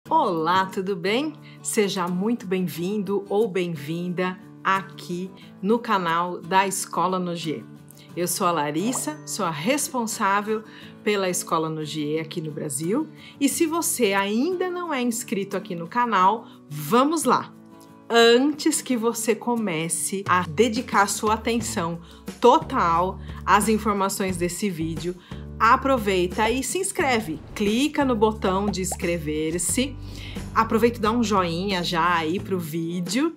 Olá, tudo bem? Seja muito bem-vindo ou bem-vinda aqui no canal da Escola Nogier. Eu sou a Larissa, sou a responsável pela Escola Nogier aqui no Brasil. E se você ainda não é inscrito aqui no canal, vamos lá! Antes que você comece a dedicar sua atenção total às informações desse vídeo, aproveita e se inscreve. Clica no botão de inscrever-se. Aproveita e dá um joinha já aí pro vídeo.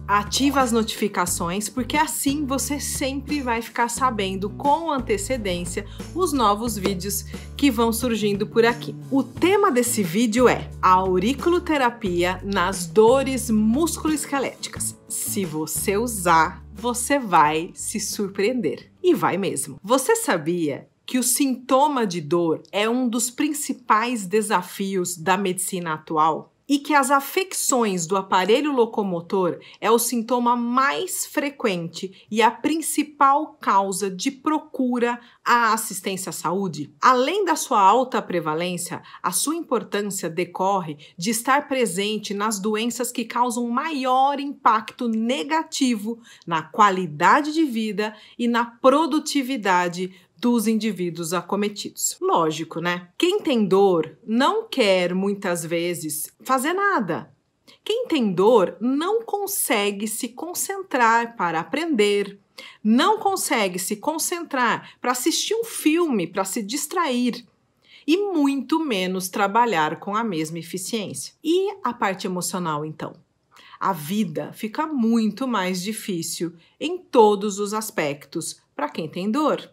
Ativa as notificações, porque assim você sempre vai ficar sabendo com antecedência os novos vídeos que vão surgindo por aqui. O tema desse vídeo é a auriculoterapia nas dores musculoesqueléticas. Se você usar, você vai se surpreender. E vai mesmo. Você sabia que o sintoma de dor é um dos principais desafios da medicina atual? E que as afecções do aparelho locomotor é o sintoma mais frequente e a principal causa de procura à assistência à saúde? Além da sua alta prevalência, a sua importância decorre de estar presente nas doenças que causam maior impacto negativo na qualidade de vida e na produtividade dos indivíduos acometidos. Lógico, né? Quem tem dor não quer muitas vezes fazer nada. Quem tem dor não consegue se concentrar para aprender, não consegue se concentrar para assistir um filme, para se distrair e muito menos trabalhar com a mesma eficiência. E a parte emocional, então? A vida fica muito mais difícil em todos os aspectos para quem tem dor.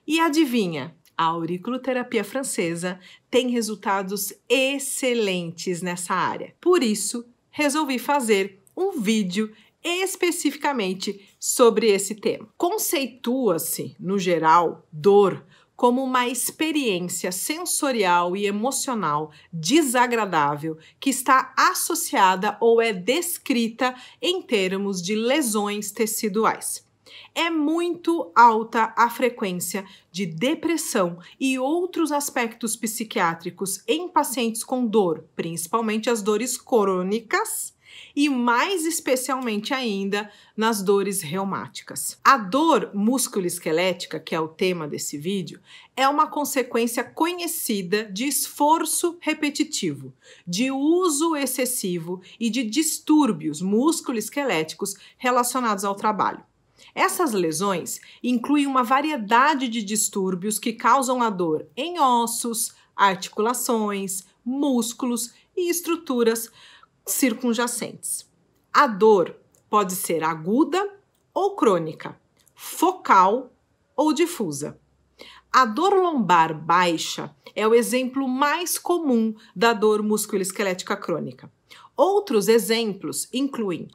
E adivinha, a auriculoterapia francesa tem resultados excelentes nessa área. Por isso, resolvi fazer um vídeo especificamente sobre esse tema. Conceitua-se, no geral, dor como uma experiência sensorial e emocional desagradável que está associada ou é descrita em termos de lesões teciduais. É muito alta a frequência de depressão e outros aspectos psiquiátricos em pacientes com dor, principalmente as dores crônicas e mais especialmente ainda nas dores reumáticas. A dor musculoesquelética, que é o tema desse vídeo, é uma consequência conhecida de esforço repetitivo, de uso excessivo e de distúrbios musculoesqueléticos relacionados ao trabalho. Essas lesões incluem uma variedade de distúrbios que causam a dor em ossos, articulações, músculos e estruturas circunjacentes. A dor pode ser aguda ou crônica, focal ou difusa. A dor lombar baixa é o exemplo mais comum da dor musculoesquelética crônica. Outros exemplos incluem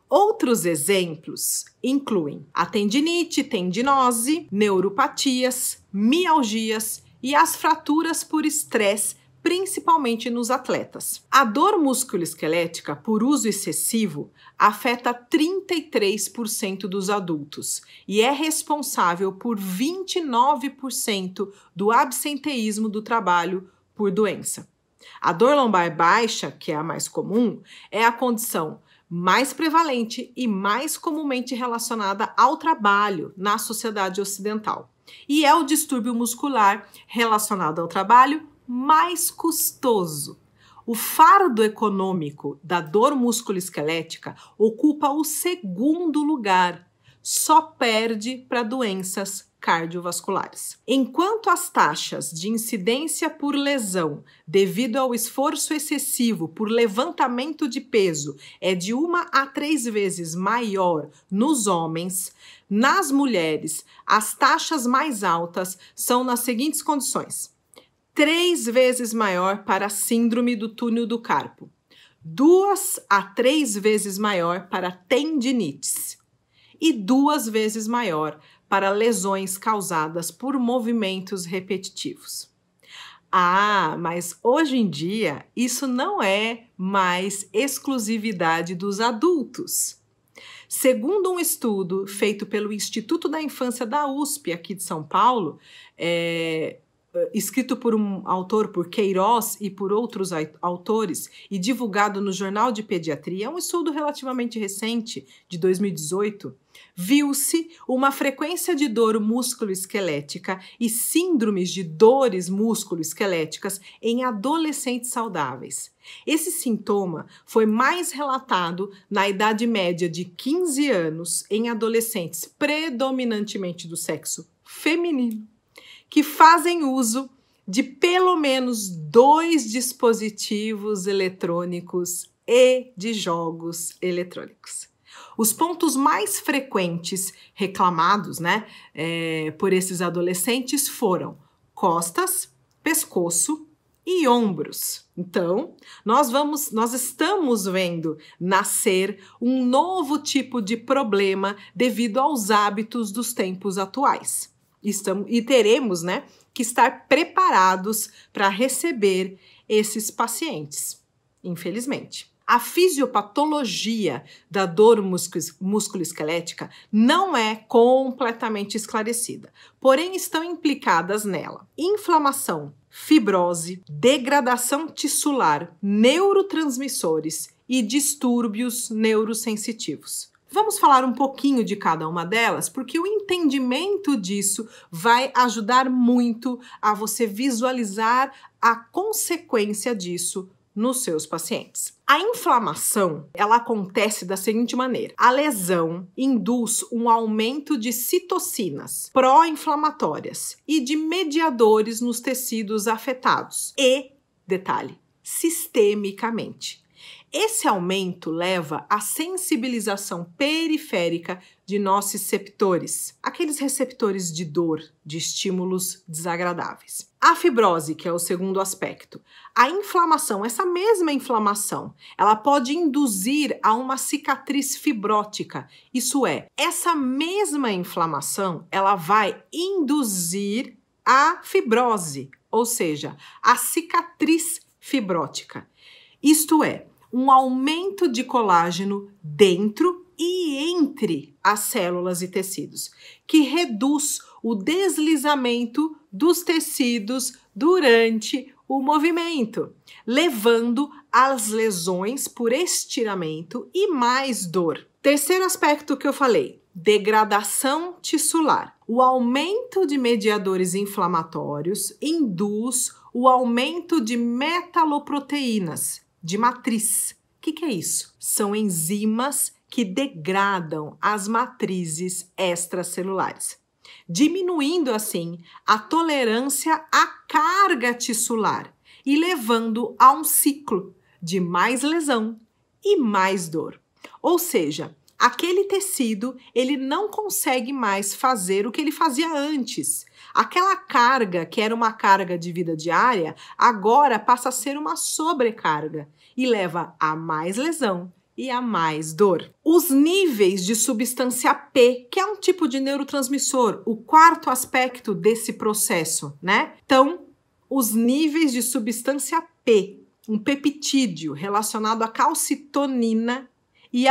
a tendinite, tendinose, neuropatias, mialgias e as fraturas por estresse, principalmente nos atletas. A dor musculoesquelética por uso excessivo afeta 33% dos adultos e é responsável por 29% do absenteísmo do trabalho por doença. A dor lombar baixa, que é a mais comum, é a condição mais prevalente e mais comumente relacionada ao trabalho na sociedade ocidental. E é o distúrbio muscular relacionado ao trabalho mais custoso. O fardo econômico da dor musculoesquelética ocupa o segundo lugar, só perde para doenças cardiovasculares. Enquanto as taxas de incidência por lesão devido ao esforço excessivo por levantamento de peso é de 1 a 3 vezes maior nos homens, nas mulheres as taxas mais altas são nas seguintes condições: 3 vezes maior para a síndrome do túnel do carpo, 2 a 3 vezes maior para tendinites e 2 vezes maior para lesões causadas por movimentos repetitivos. Ah, mas hoje em dia isso não é mais exclusividade dos adultos. Segundo um estudo feito pelo Instituto da Infância da USP, aqui de São Paulo, escrito por um autor, por Queiroz e por outros autores, e divulgado no Jornal de Pediatria, um estudo relativamente recente, de 2018, viu-se uma frequência de dor músculo-esquelética e síndromes de dores músculo-esqueléticas em adolescentes saudáveis. Esse sintoma foi mais relatado na idade média de 15 anos em adolescentes predominantemente do sexo feminino, que fazem uso de pelo menos 2 dispositivos eletrônicos e de jogos eletrônicos. Os pontos mais frequentes reclamados, por esses adolescentes foram costas, pescoço e ombros. Então, nós estamos vendo nascer um novo tipo de problema devido aos hábitos dos tempos atuais. E teremos, que estar preparados para receber esses pacientes, infelizmente. A fisiopatologia da dor musculoesquelética não é completamente esclarecida, porém estão implicadas nela inflamação, fibrose, degradação tissular, neurotransmissores e distúrbios neurosensitivos. Vamos falar um pouquinho de cada uma delas, porque o entendimento disso vai ajudar muito a você visualizar a consequência disso nos seus pacientes. A inflamação, ela acontece da seguinte maneira: a lesão induz um aumento de citocinas pró-inflamatórias e de mediadores nos tecidos afetados e, detalhe, sistemicamente. Esse aumento leva à sensibilização periférica de nossos receptores, aqueles receptores de dor, de estímulos desagradáveis. A fibrose, que é o segundo aspecto. A inflamação, essa mesma inflamação, ela pode induzir a uma cicatriz fibrótica. Isso é, essa mesma inflamação, ela vai induzir a fibrose, ou seja, a cicatriz fibrótica. Isto é, um aumento de colágeno dentro e entre as células e tecidos, que reduz o deslizamento dos tecidos durante o movimento, levando às lesões por estiramento e mais dor. Terceiro aspecto que eu falei, degradação tissular. O aumento de mediadores inflamatórios induz o aumento de metaloproteínas de matriz. O que é isso? São enzimas que degradam as matrizes extracelulares, diminuindo assim a tolerância à carga tissular e levando a um ciclo de mais lesão e mais dor. Ou seja, aquele tecido, ele não consegue mais fazer o que ele fazia antes. Aquela carga, que era uma carga de vida diária, agora passa a ser uma sobrecarga e leva a mais lesão e a mais dor. Os níveis de substância P, que é um tipo de neurotransmissor, o quarto aspecto desse processo, Então, os níveis de substância P, um peptídeo relacionado à calcitonina e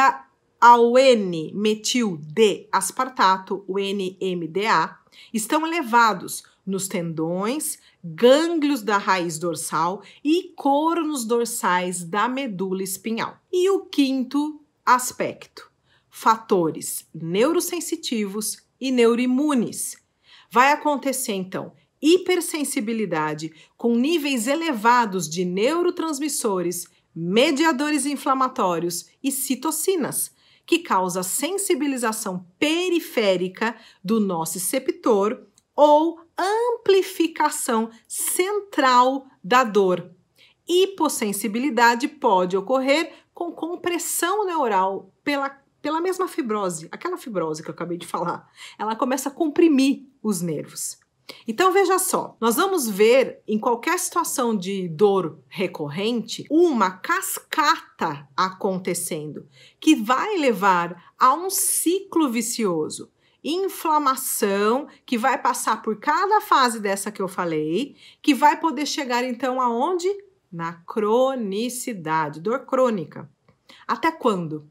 ao N-metil-D-aspartato, o NMDA, estão elevados nos tendões, gânglios da raiz dorsal e cornos dorsais da medula espinhal. E o quinto aspecto, fatores neurosensitivos e neuroimunes. Vai acontecer, então, hipersensibilidade com níveis elevados de neurotransmissores, mediadores inflamatórios e citocinas, que causa sensibilização periférica do nociceptor ou amplificação central da dor. Hipossensibilidade pode ocorrer com compressão neural pela mesma fibrose, aquela fibrose que eu acabei de falar. Ela começa a comprimir os nervos. Então, veja só, nós vamos ver em qualquer situação de dor recorrente uma cascata acontecendo que vai levar a um ciclo vicioso. Inflamação, que vai passar por cada fase dessa que eu falei, que vai poder chegar então aonde? Na cronicidade, dor crônica. Até quando?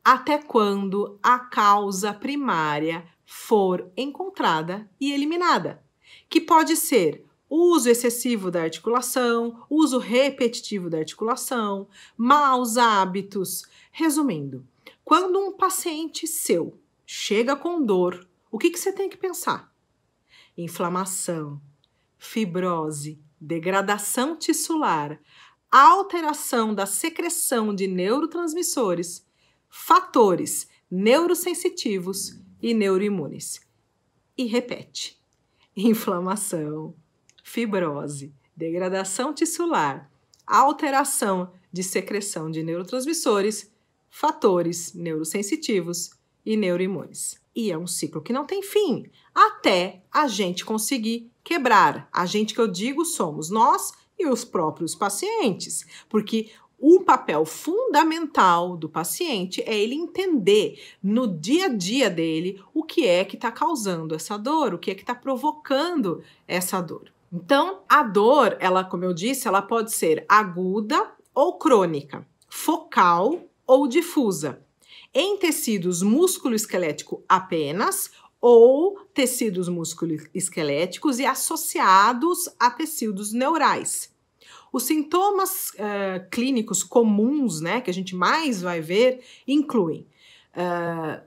Até quando a causa primária for encontrada e eliminada, que pode ser uso excessivo da articulação, uso repetitivo da articulação, maus hábitos. Resumindo, quando um paciente seu chega com dor, o que você tem que pensar? Inflamação, fibrose, degradação tissular, alteração da secreção de neurotransmissores, fatores neurosensitivos e neuroimunes. E repete: inflamação, fibrose, degradação tissular, alteração de secreção de neurotransmissores, fatores neurosensitivos e neuroimunes. E é um ciclo que não tem fim, até a gente conseguir quebrar. A gente que eu digo somos nós e os próprios pacientes, porque o papel fundamental do paciente é ele entender no dia a dia dele o que é que está causando essa dor, o que é que está provocando essa dor. Então, a dor, ela, como eu disse, ela pode ser aguda ou crônica, focal ou difusa, em tecidos músculo-esquelético apenas ou tecidos músculo-esqueléticos e associados a tecidos neurais. Os sintomas clínicos comuns, né, que a gente mais vai ver, incluem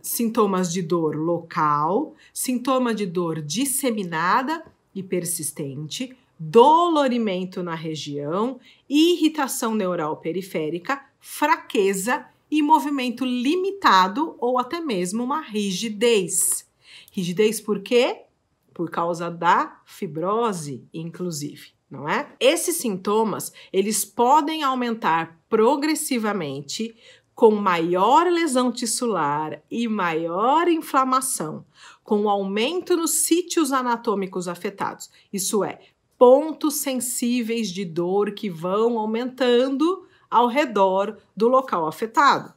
sintomas de dor local, sintoma de dor disseminada e persistente, dolorimento na região, irritação neural periférica, fraqueza e movimento limitado ou até mesmo uma rigidez. Rigidez por quê? Por causa da fibrose, inclusive. Não é? Esses sintomas, eles podem aumentar progressivamente com maior lesão tissular e maior inflamação, com aumento nos sítios anatômicos afetados. Isso é, pontos sensíveis de dor que vão aumentando ao redor do local afetado.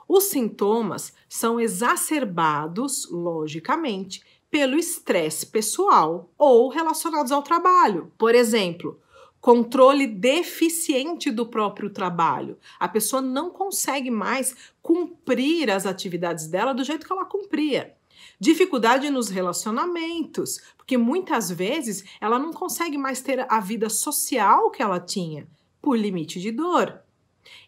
Os sintomas são exacerbados, logicamente, pelo estresse pessoal ou relacionados ao trabalho. Por exemplo, controle deficiente do próprio trabalho. A pessoa não consegue mais cumprir as atividades dela do jeito que ela cumpria. Dificuldade nos relacionamentos, porque muitas vezes ela não consegue mais ter a vida social que ela tinha, por limite de dor.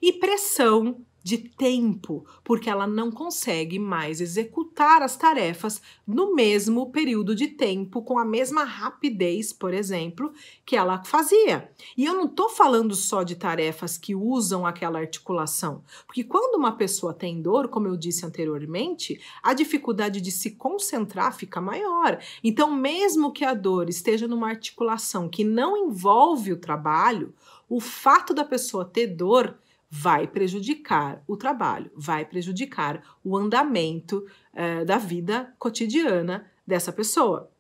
E pressão de tempo, porque ela não consegue mais executar as tarefas no mesmo período de tempo, com a mesma rapidez, por exemplo, que ela fazia. E eu não estou falando só de tarefas que usam aquela articulação, porque quando uma pessoa tem dor, como eu disse anteriormente, a dificuldade de se concentrar fica maior. Então, mesmo que a dor esteja numa articulação que não envolve o trabalho, o fato da pessoa ter dor vai prejudicar o trabalho, vai prejudicar o andamento da vida cotidiana dessa pessoa.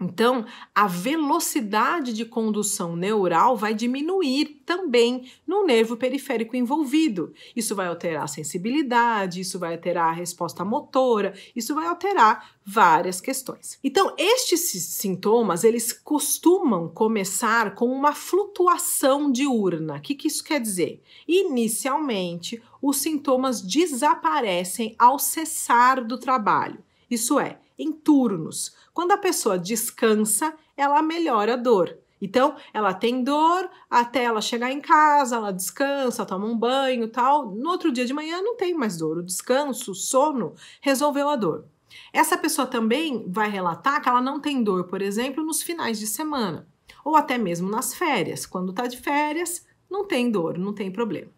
Então, a velocidade de condução neural vai diminuir também no nervo periférico envolvido. Isso vai alterar a sensibilidade, isso vai alterar a resposta motora, isso vai alterar várias questões. Então, estes sintomas, eles costumam começar com uma flutuação diurna. O que isso quer dizer? Inicialmente, os sintomas desaparecem ao cessar do trabalho. Isso é, em turnos. Quando a pessoa descansa, ela melhora a dor. Então, ela tem dor até ela chegar em casa, ela descansa, toma um banho e tal. No outro dia de manhã não tem mais dor. O descanso, o sono, resolveu a dor. Essa pessoa também vai relatar que ela não tem dor, por exemplo, nos finais de semana. Ou até mesmo nas férias. Quando está de férias, não tem dor, não tem problema.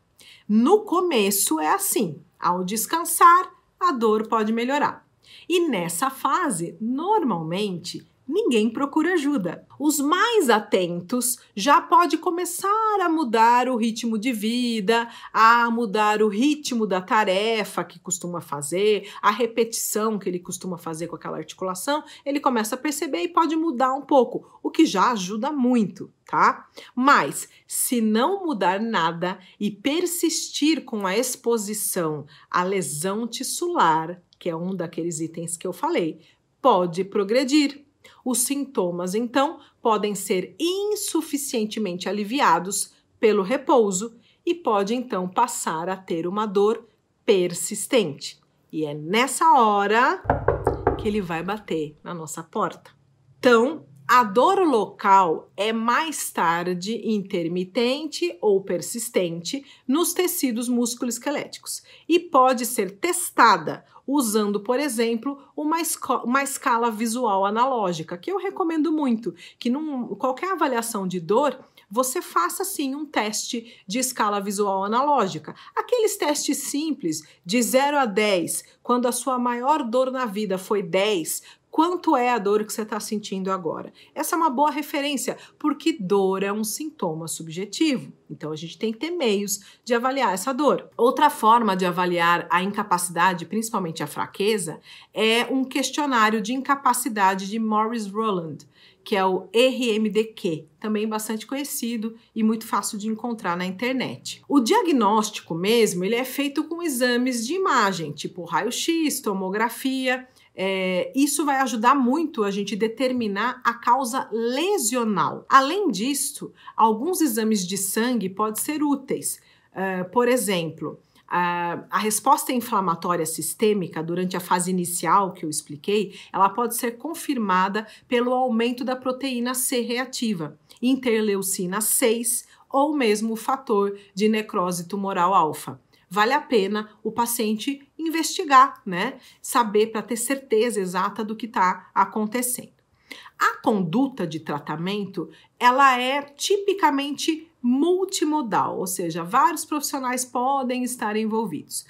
No começo é assim. Ao descansar, a dor pode melhorar. E nessa fase, normalmente, ninguém procura ajuda. Os mais atentos já pode começar a mudar o ritmo de vida, a mudar o ritmo da tarefa que costuma fazer, a repetição que ele costuma fazer com aquela articulação, ele começa a perceber e pode mudar um pouco, o que já ajuda muito, tá? Mas, se não mudar nada e persistir com a exposição à lesão tissular, que é um daqueles itens que eu falei, pode progredir. Os sintomas, então, podem ser insuficientemente aliviados pelo repouso e pode, então, passar a ter uma dor persistente. E é nessa hora que ele vai bater na nossa porta. Então, A dor local é mais tarde intermitente ou persistente nos tecidos musculoesqueléticos e pode ser testada usando, por exemplo, uma escala visual analógica, que eu recomendo muito, que qualquer avaliação de dor, você faça sim um teste de escala visual analógica. Aqueles testes simples de 0 a 10, quando a sua maior dor na vida foi 10, quanto é a dor que você está sentindo agora? Essa é uma boa referência, porque dor é um sintoma subjetivo. Então, a gente tem que ter meios de avaliar essa dor. Outra forma de avaliar a incapacidade, principalmente a fraqueza, é um questionário de incapacidade de Morris-Rowland, que é o RMDQ, também bastante conhecido e muito fácil de encontrar na internet. O diagnóstico mesmo, ele é feito com exames de imagem, tipo raio-x, tomografia. Isso vai ajudar muito a gente determinar a causa lesional. Além disso, alguns exames de sangue podem ser úteis. Por exemplo, a resposta inflamatória sistêmica durante a fase inicial que eu expliquei, ela pode ser confirmada pelo aumento da proteína C reativa, interleucina 6 ou mesmo o fator de necrose tumoral alfa. Vale a pena o paciente investigar, né? Saber para ter certeza exata do que está acontecendo. A conduta de tratamento, ela é tipicamente multimodal, ou seja, vários profissionais podem estar envolvidos.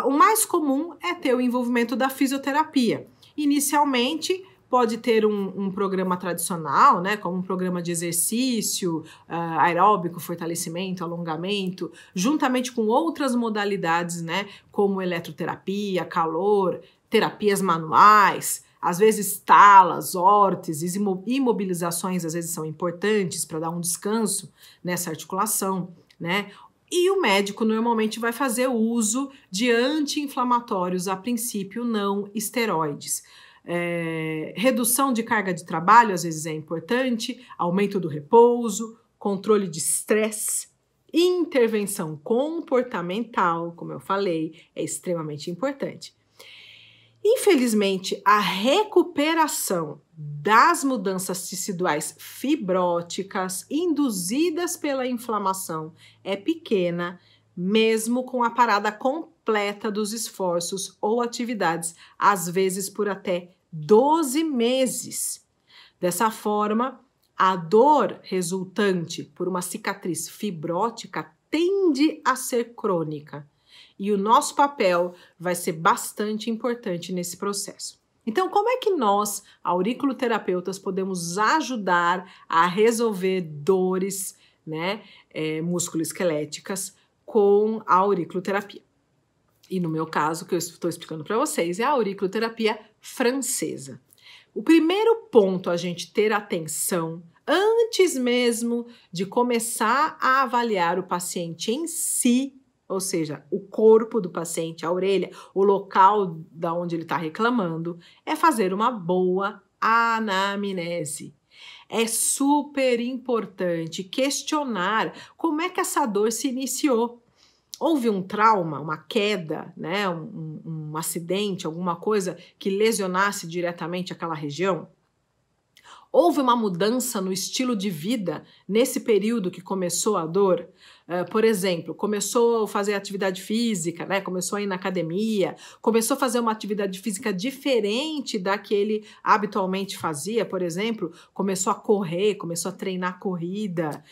O mais comum é ter o envolvimento da fisioterapia. Inicialmente, pode ter um programa tradicional, né, como um programa de exercício, aeróbico, fortalecimento, alongamento, juntamente com outras modalidades, né, como eletroterapia, calor, terapias manuais, às vezes talas, órteses, imobilizações às vezes são importantes para dar um descanso nessa articulação, né? E o médico normalmente vai fazer uso de anti-inflamatórios, a princípio não esteroides. Redução de carga de trabalho às vezes é importante, aumento do repouso, controle de estresse, intervenção comportamental, como eu falei, é extremamente importante. Infelizmente, a recuperação das mudanças teciduais fibróticas induzidas pela inflamação é pequena, mesmo com a parada completa dos esforços ou atividades, às vezes por até 12 meses. Dessa forma, a dor resultante por uma cicatriz fibrótica tende a ser crônica. E o nosso papel vai ser bastante importante nesse processo. Então, como é que nós, auriculoterapeutas, podemos ajudar a resolver dores, né, musculoesqueléticas com a auriculoterapia? E no meu caso, que eu estou explicando para vocês, é a auriculoterapia francesa. O primeiro ponto a gente ter atenção, antes mesmo de começar a avaliar o paciente em si, ou seja, o corpo do paciente, a orelha, o local da onde ele está reclamando, é fazer uma boa anamnese. É super importante questionar como é que essa dor se iniciou. Houve um trauma, uma queda, né, um acidente, alguma coisa que lesionasse diretamente aquela região? Houve uma mudança no estilo de vida nesse período que começou a dor? Por exemplo, começou a fazer atividade física, né? Começou a ir na academia, começou a fazer uma atividade física diferente da que ele habitualmente fazia, por exemplo, começou a correr, começou a treinar corrida,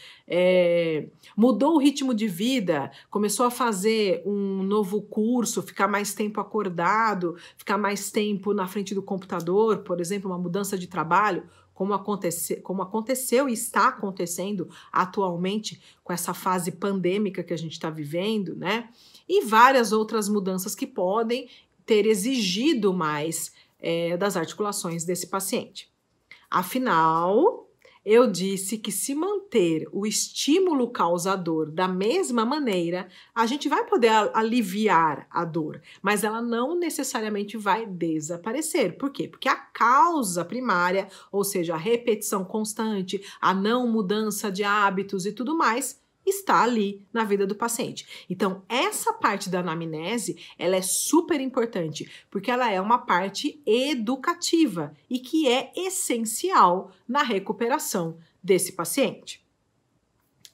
mudou o ritmo de vida, começou a fazer um novo curso, ficar mais tempo acordado, ficar mais tempo na frente do computador, por exemplo, uma mudança de trabalho, como aconteceu e está acontecendo atualmente com essa fase pandêmica que a gente está vivendo, né? E várias outras mudanças que podem ter exigido mais das articulações desse paciente. Afinal, eu disse que se manter o estímulo causador da mesma maneira, a gente vai poder aliviar a dor, mas ela não necessariamente vai desaparecer. Por quê? Porque a causa primária, ou seja, a repetição constante, a não mudança de hábitos e tudo mais, está ali na vida do paciente. Então, essa parte da anamnese, ela é super importante, porque ela é uma parte educativa e que é essencial na recuperação desse paciente.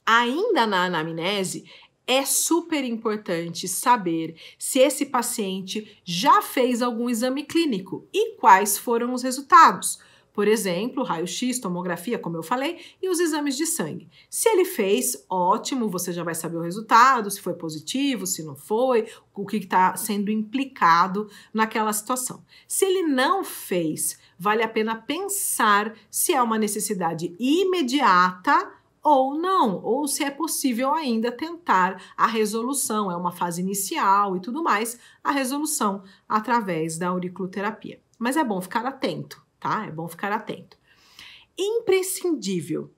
Ainda na anamnese, é super importante saber se esse paciente já fez algum exame clínico e quais foram os resultados. Por exemplo, raio-x, tomografia, como eu falei, e os exames de sangue. Se ele fez, ótimo, você já vai saber o resultado, se foi positivo, se não foi, o que está sendo implicado naquela situação. Se ele não fez, vale a pena pensar se é uma necessidade imediata ou não, ou se é possível ainda tentar a resolução, é uma fase inicial e tudo mais, a resolução através da auriculoterapia. Mas é bom ficar atento, tá? É bom ficar atento. Imprescindível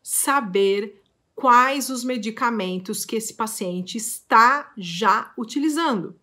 saber quais os medicamentos que esse paciente está já utilizando.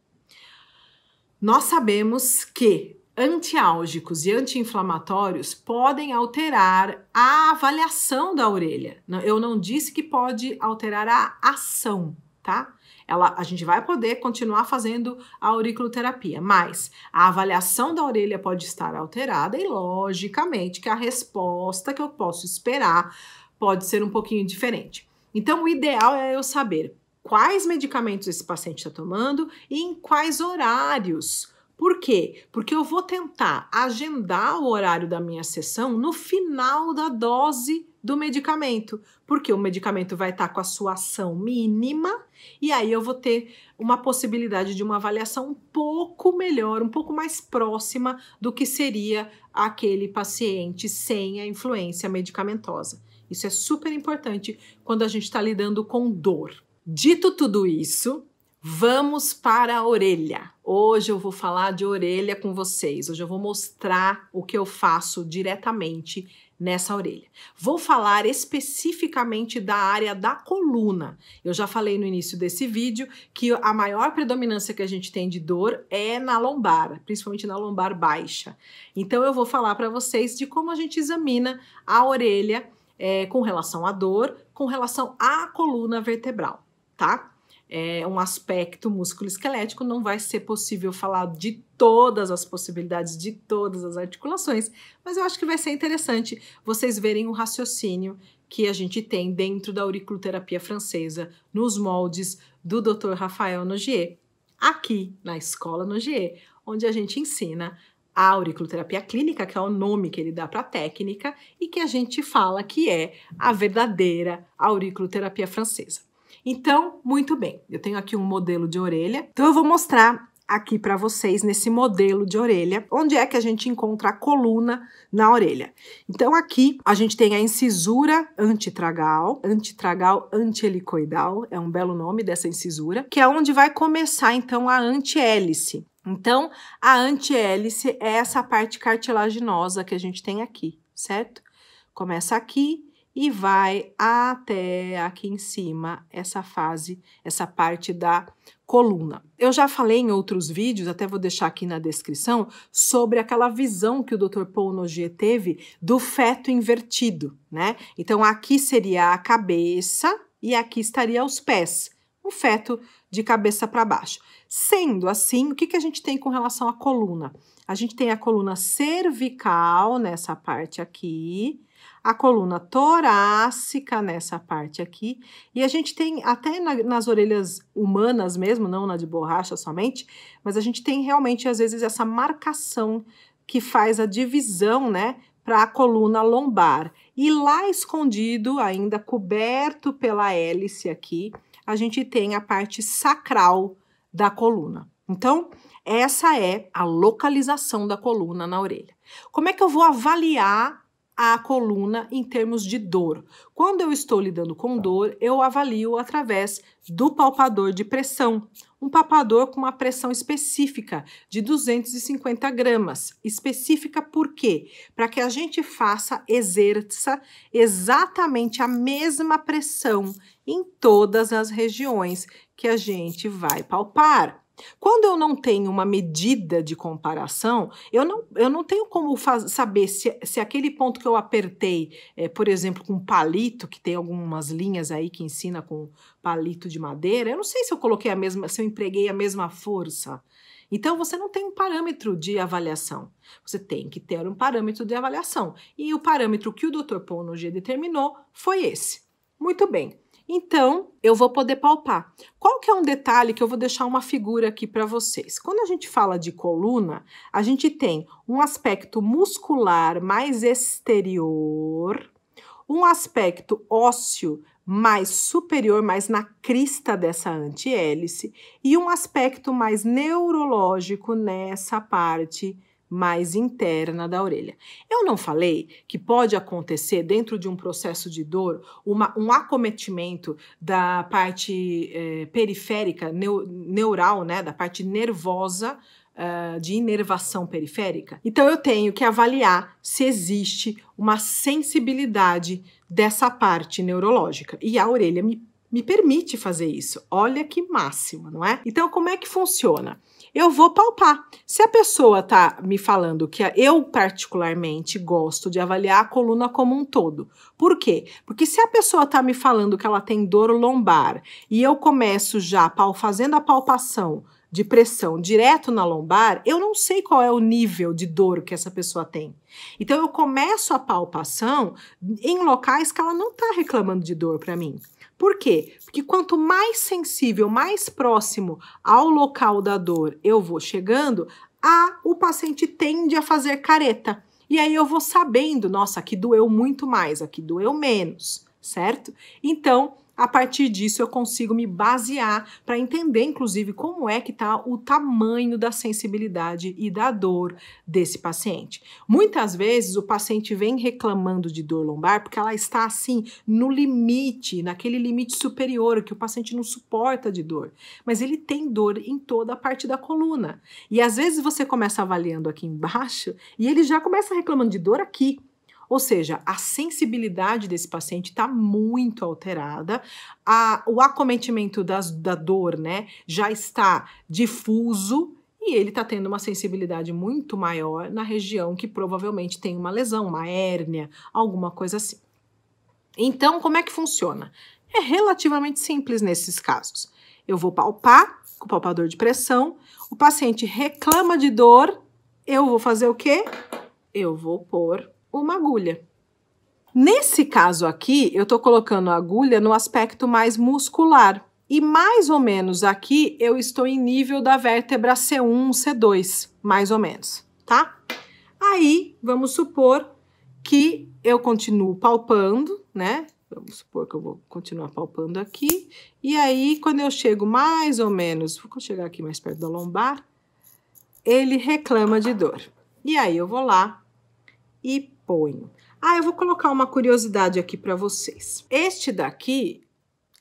Nós sabemos que antiálgicos e anti-inflamatórios podem alterar a avaliação da orelha. Eu não disse que pode alterar a ação, tá? A gente vai poder continuar fazendo a auriculoterapia, mas a avaliação da orelha pode estar alterada e, logicamente, que a resposta que eu posso esperar pode ser um pouquinho diferente. Então, o ideal é eu saber quais medicamentos esse paciente está tomando e em quais horários. Por quê? Porque eu vou tentar agendar o horário da minha sessão no final da dose do medicamento, porque o medicamento vai estar com a sua ação mínima e aí eu vou ter uma possibilidade de uma avaliação um pouco melhor, um pouco mais próxima do que seria aquele paciente sem a influência medicamentosa. Isso é super importante quando a gente está lidando com dor. Dito tudo isso, vamos para a orelha. Hoje eu vou falar de orelha com vocês. Hoje eu vou mostrar o que eu faço diretamente nessa orelha. Vou falar especificamente da área da coluna. Eu já falei no início desse vídeo que a maior predominância que a gente tem de dor é na lombar, principalmente na lombar baixa. Então eu vou falar para vocês de como a gente examina a orelha com relação à dor, com relação à coluna vertebral, tá? É um aspecto músculo-esquelético, não vai ser possível falar de todas as possibilidades, de todas as articulações, mas eu acho que vai ser interessante vocês verem o raciocínio que a gente tem dentro da auriculoterapia francesa, nos moldes do Dr. Raphael Nogier, aqui na Escola Nogier, onde a gente ensina a auriculoterapia clínica, que é o nome que ele dá para a técnica, e que a gente fala que é a verdadeira auriculoterapia francesa. Então, muito bem, eu tenho aqui um modelo de orelha, então eu vou mostrar aqui para vocês nesse modelo de orelha, onde é que a gente encontra a coluna na orelha. Então aqui a gente tem a incisura antitragal antihelicoidal, é um belo nome dessa incisura, que é onde vai começar então a antihélice. Então a antihélice é essa parte cartilaginosa que a gente tem aqui, certo? Começa aqui e vai até aqui em cima, essa fase, essa parte da coluna. Eu já falei em outros vídeos, até vou deixar aqui na descrição, sobre aquela visão que o Dr. Paul Nogier teve do feto invertido, né? Então aqui seria a cabeça e aqui estaria os pés, um feto de cabeça para baixo. Sendo assim, o que a gente tem com relação à coluna? A gente tem a coluna cervical nessa parte aqui, a coluna torácica nessa parte aqui, e a gente tem até nas orelhas humanas mesmo, não na de borracha somente, mas a gente tem realmente às vezes essa marcação que faz a divisão, né, para a coluna lombar. E lá escondido, ainda coberto pela hélice aqui, a gente tem a parte sacral da coluna. Então, essa é a localização da coluna na orelha. Como é que eu vou avaliar a coluna em termos de dor? Quando eu estou lidando com dor, eu avalio através do palpador de pressão. Um palpador com uma pressão específica de 250 gramas. Específica por quê? Para que a gente exerça exatamente a mesma pressão em todas as regiões que a gente vai palpar. Quando eu não tenho uma medida de comparação, eu não tenho como saber se aquele ponto que eu apertei, por exemplo, com palito, que tem algumas linhas aí que ensina com palito de madeira, eu não sei se eu coloquei a mesma, se eu empreguei a mesma força. Então, você não tem um parâmetro de avaliação. Você tem que ter um parâmetro de avaliação. E o parâmetro que o Dr. Paul Noguier determinou foi esse. Muito bem. Então, eu vou poder palpar. Qual que é um detalhe que eu vou deixar uma figura aqui para vocês? Quando a gente fala de coluna, a gente tem um aspecto muscular mais exterior, um aspecto ósseo mais superior, mais na crista dessa antihélice, e um aspecto mais neurológico nessa parte mais interna da orelha. Eu não falei que pode acontecer dentro de um processo de dor um acometimento da parte periférica, neural, né, da parte nervosa, de inervação periférica? Então eu tenho que avaliar se existe uma sensibilidade dessa parte neurológica. E a orelha me permite fazer isso. Olha que máximo, não é? Então como é que funciona? Eu vou palpar. Se a pessoa está me falando que eu particularmente gosto de avaliar a coluna como um todo. Por quê? Porque se a pessoa está me falando que ela tem dor lombar e eu começo já fazendo a palpação de pressão direto na lombar, eu não sei qual é o nível de dor que essa pessoa tem. Então eu começo a palpação em locais que ela não está reclamando de dor para mim. Por quê? Porque quanto mais sensível, mais próximo ao local da dor eu vou chegando, o paciente tende a fazer careta. E aí eu vou sabendo, nossa, aqui doeu muito mais, aqui doeu menos, certo? Então, a partir disso eu consigo me basear para entender, inclusive, como é que está o tamanho da sensibilidade e da dor desse paciente. Muitas vezes o paciente vem reclamando de dor lombar porque ela está assim no limite, naquele limite superior que o paciente não suporta de dor. Mas ele tem dor em toda a parte da coluna. E às vezes você começa avaliando aqui embaixo e ele já começa reclamando de dor aqui. Ou seja, a sensibilidade desse paciente está muito alterada, o acometimento da dor, né, já está difuso e ele está tendo uma sensibilidade muito maior na região que provavelmente tem uma lesão, uma hérnia, alguma coisa assim. Então, como é que funciona? É relativamente simples nesses casos. Eu vou palpar com o palpador de pressão, o paciente reclama de dor, eu vou fazer o quê? Eu vou pôr uma agulha. Nesse caso aqui, eu tô colocando a agulha no aspecto mais muscular. E mais ou menos aqui, eu estou em nível da vértebra C1, C2, mais ou menos, tá? Aí, vamos supor que eu continuo palpando, né? Vamos supor que eu vou continuar palpando aqui. E aí, quando eu chego mais ou menos, vou chegar aqui mais perto da lombar, ele reclama de dor. E aí, eu vou lá e ponho. Eu vou colocar uma curiosidade aqui para vocês. Este daqui,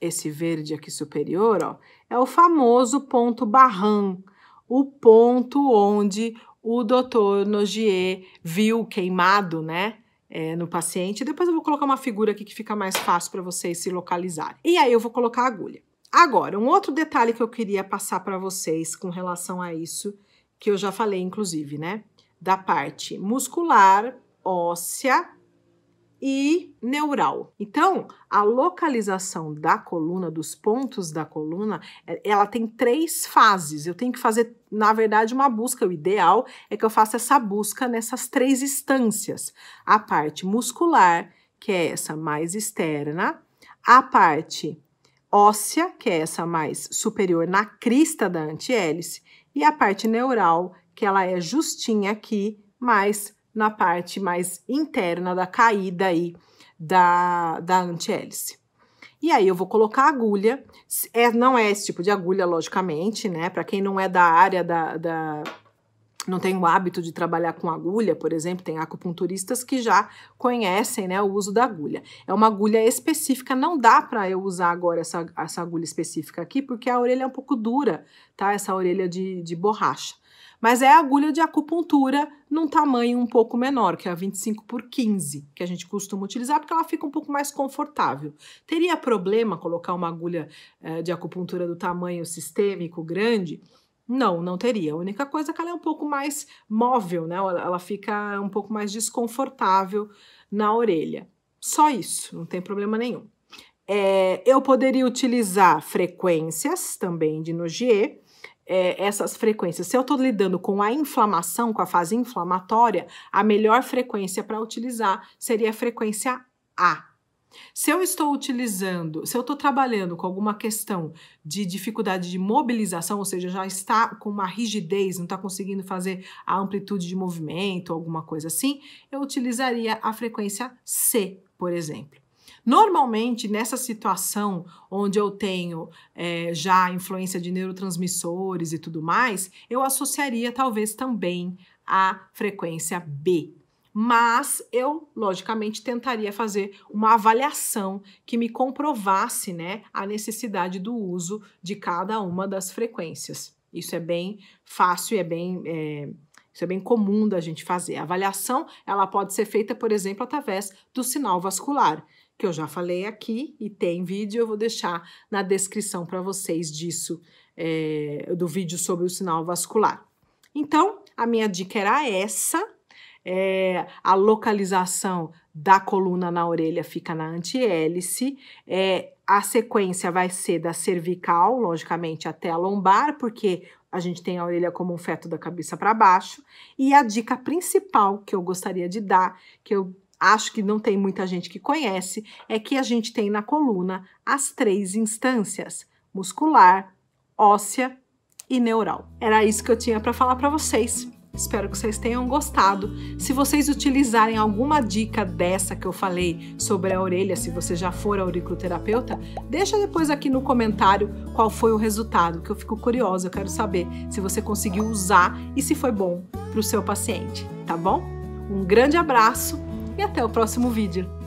esse verde aqui superior, ó, é o famoso ponto Barran, o ponto onde o Dr. Noguier viu queimado, né, no paciente. Depois eu vou colocar uma figura aqui que fica mais fácil para vocês se localizarem. E aí eu vou colocar a agulha. Agora, um outro detalhe que eu queria passar para vocês com relação a isso, que eu já falei, inclusive, né, da parte muscular, óssea e neural. Então, a localização da coluna, dos pontos da coluna, ela tem 3 fases. Eu tenho que fazer, na verdade, uma busca. O ideal é que eu faça essa busca nessas 3 instâncias. A parte muscular, que é essa mais externa, a parte óssea, que é essa mais superior na crista da antihélice, e a parte neural, que ela é justinha aqui, mais na parte mais interna da caída aí da antihélice. E aí eu vou colocar a agulha, não é esse tipo de agulha, logicamente, né? Para quem não é da área não tem o hábito de trabalhar com agulha, por exemplo, tem acupunturistas que já conhecem, né, o uso da agulha. É uma agulha específica, não dá para eu usar agora essa agulha específica aqui, porque a orelha é um pouco dura, tá? Essa orelha de borracha. Mas é a agulha de acupuntura num tamanho um pouco menor, que é a 25 por 15, que a gente costuma utilizar porque ela fica um pouco mais confortável. Teria problema colocar uma agulha de acupuntura do tamanho sistêmico grande? Não, não teria. A única coisa é que ela é um pouco mais móvel, né? Ela fica um pouco mais desconfortável na orelha. Só isso, não tem problema nenhum. Eu poderia utilizar frequências também de Nogier. Essas frequências, se eu estou lidando com a inflamação, com a fase inflamatória, a melhor frequência para utilizar seria a frequência A. Se eu estou trabalhando com alguma questão de dificuldade de mobilização, ou seja, já está com uma rigidez, não está conseguindo fazer a amplitude de movimento, alguma coisa assim, eu utilizaria a frequência C, por exemplo. Normalmente, nessa situação onde eu tenho já influência de neurotransmissores e tudo mais, eu associaria talvez também a frequência B. Mas eu, logicamente, tentaria fazer uma avaliação que me comprovasse, né, a necessidade do uso de cada uma das frequências. Isso é bem fácil e isso é bem comum da gente fazer. A avaliação, ela pode ser feita, por exemplo, através do sinal vascular, que eu já falei aqui e tem vídeo, eu vou deixar na descrição para vocês disso, do vídeo sobre o sinal vascular. Então, a minha dica era essa. A localização da coluna na orelha fica na antihélice, a sequência vai ser da cervical, logicamente, até a lombar, porque a gente tem a orelha como um feto da cabeça para baixo, e a dica principal que eu gostaria de dar, que eu acho que não tem muita gente que conhece, é que a gente tem na coluna as 3 instâncias, muscular, óssea e neural. Era isso que eu tinha para falar para vocês. Espero que vocês tenham gostado. Se vocês utilizarem alguma dica dessa que eu falei sobre a orelha, se você já for auriculoterapeuta, deixa depois aqui no comentário qual foi o resultado, que eu fico curiosa, eu quero saber se você conseguiu usar e se foi bom para o seu paciente, tá bom? Um grande abraço e até o próximo vídeo.